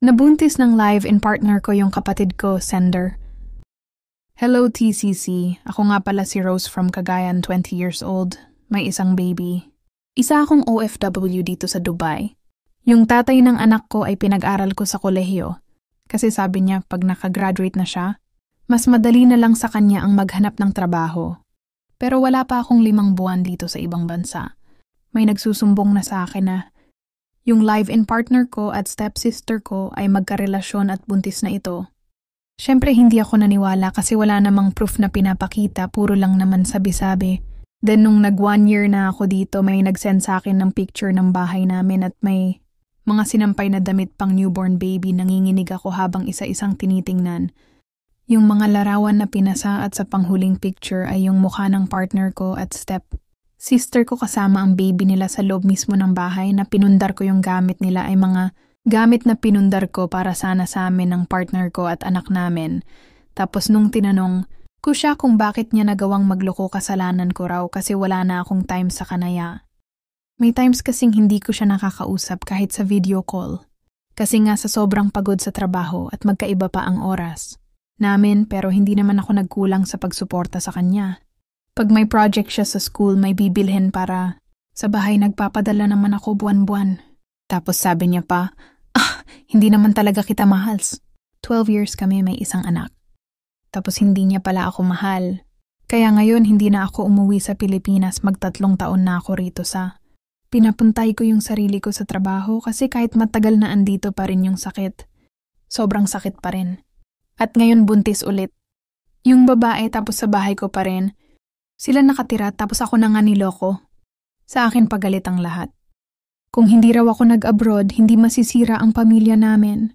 Nabuntis ng live-in partner ko yung kapatid ko, Sender. Hello TCC, ako nga pala si Rose from Cagayan, 20 years old. May isang baby. Isa akong OFW dito sa Dubai. Yung tatay ng anak ko ay pinag-aral ko sa kolehiyo. Kasi sabi niya pag nakagraduate na siya, mas madali na lang sa kanya ang maghanap ng trabaho. Pero wala pa akong 5 buwan dito sa ibang bansa. May nagsusumbong na sa akin na yung live-in partner ko at stepsister ko ay magkarelasyon at buntis na ito. Siyempre hindi ako naniwala kasi wala namang proof na pinapakita, puro lang naman sabi-sabi. Then nung nag 1 year na ako dito, may nag-send sa akin ng picture ng bahay namin at may mga sinampay na damit pang newborn baby. Nanginginig ako habang isa-isang tinitingnan. Yung mga larawan na pinasa at sa panghuling picture ay yung mukha ng partner ko at sister ko kasama ang baby nila sa loob mismo ng bahay na pinundar ko yung gamit nila ay mga gamit na pinundar ko para sana sa amin ng partner ko at anak namin. Tapos nung tinanong ko siya kung bakit niya nagawang magloko, kasalanan ko raw kasi wala na akong time sa kanaya. May times kasing hindi ko siya nakakausap kahit sa video call. Kasi nga sa sobrang pagod sa trabaho at magkaiba pa ang oras namin, pero hindi naman ako nagkulang sa pagsuporta sa kanya. Pag may project siya sa school, may bibilhin para sa bahay, nagpapadala naman ako buwan-buwan. Tapos sabi niya pa, hindi naman talaga kita mahal. 12 years kami, may isang anak. Tapos hindi niya pala ako mahal. Kaya ngayon hindi na ako umuwi sa Pilipinas, mag 3 taon na ako rito sa pinapuntay ko yung sarili ko sa trabaho kasi kahit matagal na andito pa rin yung sakit. Sobrang sakit pa rin. At ngayon buntis ulit. Yung babae tapos sa bahay ko pa rin. Sila nakatira tapos ako na nga niloko. Sa akin pagalit ang lahat. Kung hindi raw ako nag-abroad, hindi masisira ang pamilya namin.